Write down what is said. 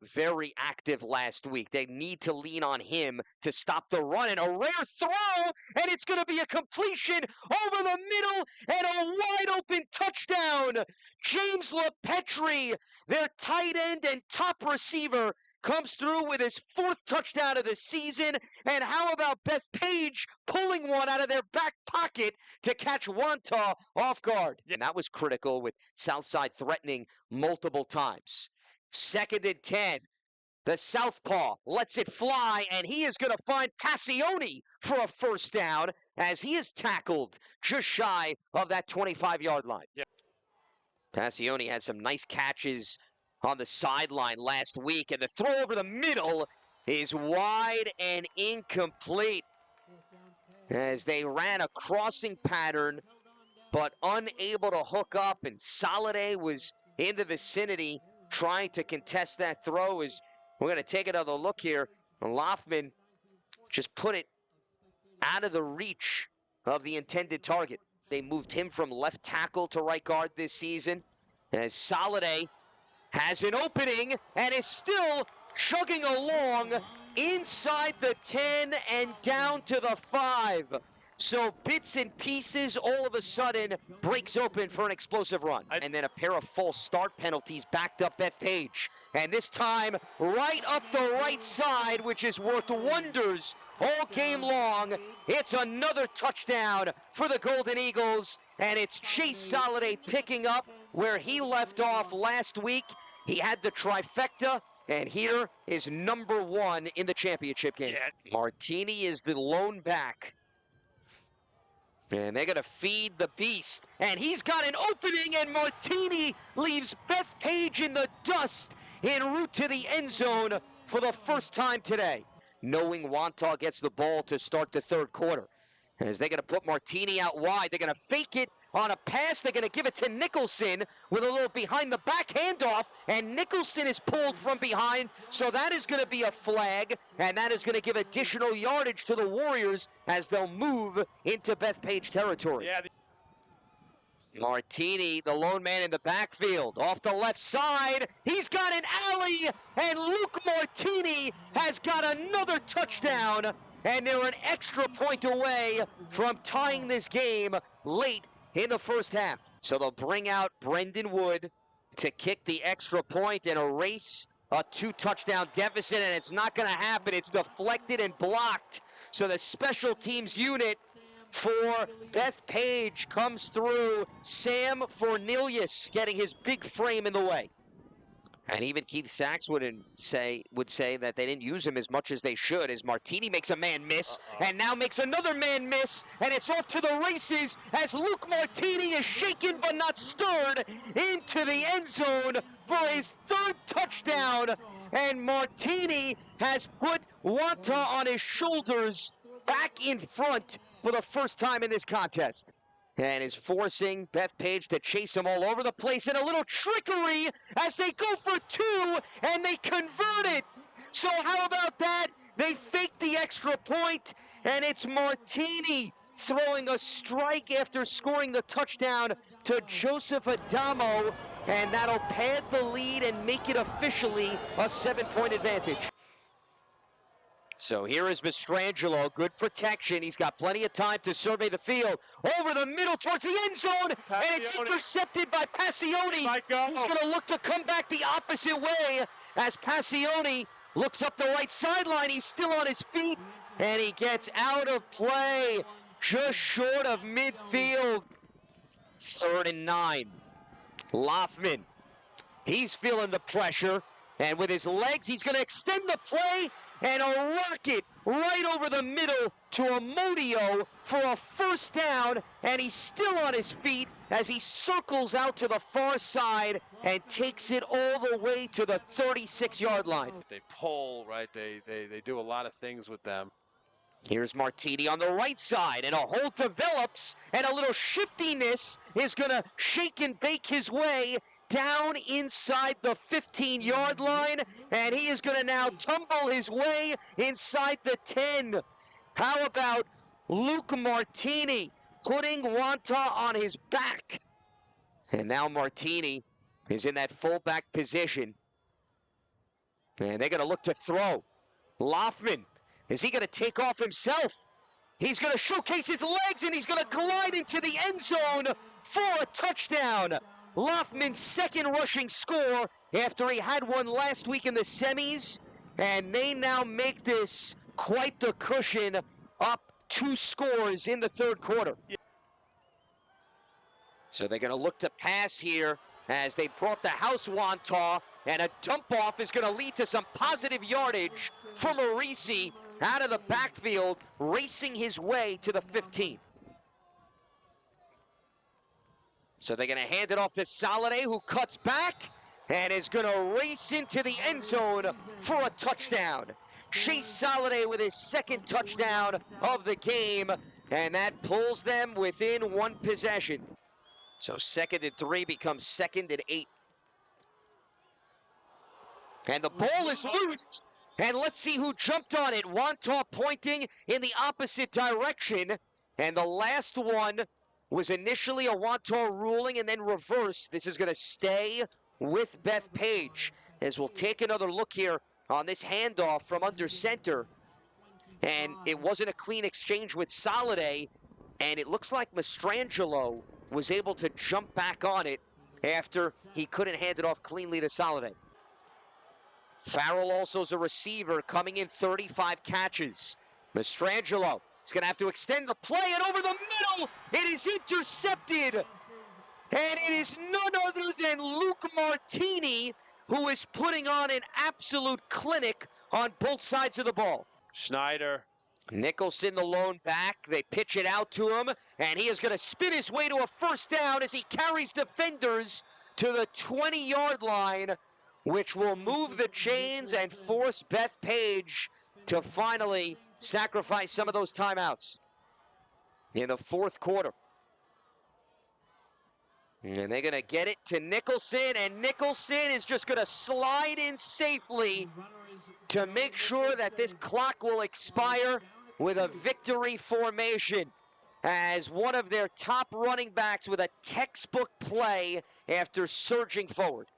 very active last week. They need to lean on him to stop the run. And a rare throw, and it's going to be a completion over the middle and a wide-open touchdown. James LePetri, their tight end and top receiver, comes through with his 4th touchdown of the season. And how about Bethpage pulling one out of their back pocket to catch Wantagh off guard? And that was critical with Southside threatening multiple times. 2nd and 10. The southpaw lets it fly, and he is going to find Passione for a 1st down as he is tackled just shy of that 25-yard line. Yep. Passione had some nice catches on the sideline last week, and the throw over the middle is wide and incomplete as they ran a crossing pattern but unable to hook up, and Soliday was in the vicinity trying to contest that throw. As we're going to take another look here, Loffman just put it out of the reach of the intended target. They moved him from left tackle to right guard this season, as Soliday has an opening and is still chugging along inside the 10 and down to the 5. So bits and pieces all of a sudden breaks open for an explosive run. And then a pair of false start penalties backed up Bethpage. And this time right up the right side, which has worked wonders all game long. It's another touchdown for the Golden Eagles. And it's Chase Soliday picking up where he left off last week. He had the trifecta, and here is number 1 in the championship game. Yeah. Martini is the lone back. And they're going to feed the beast. And he's got an opening, and Martini leaves Bethpage in the dust en route to the end zone for the first time today. Knowing Wantagh gets the ball to start the 3rd quarter. As they're going to put Martini out wide, they're going to fake it on a pass. They're going to give it to Nicholson with a little behind the back handoff, and Nicholson is pulled from behind, so that is going to be a flag, and that is going to give additional yardage to the Warriors as they'll move into Bethpage territory. Yeah. Martini, the lone man in the backfield, off the left side. He's got an alley, and Luke Martini has got another touchdown, and they're an extra point away from tying this game late in the 1st half. So they'll bring out Brendan Wood to kick the extra point and erase a 2-touchdown deficit, and it's not going to happen. It's deflected and blocked. So the special teams unit for Bethpage comes through. Sam Fornelius getting his big frame in the way. And even Keith Sachs would say that they didn't use him as much as they should, as Martini makes a man miss, and now makes another man miss, and it's off to the races as Luke Martini is shaken but not stirred into the end zone for his 3rd touchdown. And Martini has put Wantagh on his shoulders back in front for the first time in this contest. And is forcing Bethpage to chase him all over the place, and a little trickery as they go for 2, and they convert it. So how about that? They fake the extra point, and it's Martini throwing a strike after scoring the touchdown to Joseph Adamo, and that'll pad the lead and make it officially a 7-point advantage. So here is Mastrangelo, good protection. He's got plenty of time to survey the field. Over the middle towards the end zone, and it's intercepted by Passione, who's going to look to come back the opposite way as Passione looks up the right sideline. He's still on his feet, and he gets out of play just short of midfield. 3rd and 9. Loffman, he's feeling the pressure, and with his legs, he's going to extend the play, and a rocket right over the middle to Amodio for a 1st down, and he's still on his feet as he circles out to the far side and takes it all the way to the 36-yard line. They pull, right? They do a lot of things with them. Here's Martini on the right side, and a hold develops, and a little shiftiness is going to shake and bake his way down inside the 15-yard line, and he is going to now tumble his way inside the 10. How about Luke Martini putting Wantagh on his back? And now Martini is in that fullback position. And they're going to look to throw. Loffman, is he going to take off himself? He's going to showcase his legs, and he's going to glide into the end zone for a touchdown. Loffman's second rushing score after he had one last week in the semis, and they now make this quite the cushion, up 2 scores in the third quarter. So they're going to look to pass here as they brought the house Wantagh, and a dump-off is going to lead to some positive yardage for Marisi out of the backfield, racing his way to the 15. So they're going to hand it off to Soliday, who cuts back and is going to race into the end zone for a touchdown. Chase Soliday with his second touchdown of the game, and that pulls them within 1 possession. So 2nd and 3 becomes 2nd and 8. And the ball is loose, and let's see who jumped on it. Wantagh pointing in the opposite direction, and the last one was initially a Wantagh ruling and then reversed. This is going to stay with Bethpage, as we'll take another look here on this handoff from under center. And it wasn't a clean exchange with Soliday, and it looks like Mastrangelo was able to jump back on it after he couldn't hand it off cleanly to Soliday. Farrell also is a receiver, coming in 35 catches. Mastrangelo is going to have to extend the play, and over the middle, it is intercepted. And it is none other than Luke Martini, who is putting on an absolute clinic on both sides of the ball. Schneider. Nicholson, the lone back. They pitch it out to him, and he is going to spin his way to a first down as he carries defenders to the 20-yard line, which will move the chains and force Bethpage to finally sacrifice some of those timeouts in the fourth quarter. And they're going to get it to Nicholson, and Nicholson is just going to slide in safely to make sure that this clock will expire with a victory formation, as one of their top running backs with a textbook play after surging forward.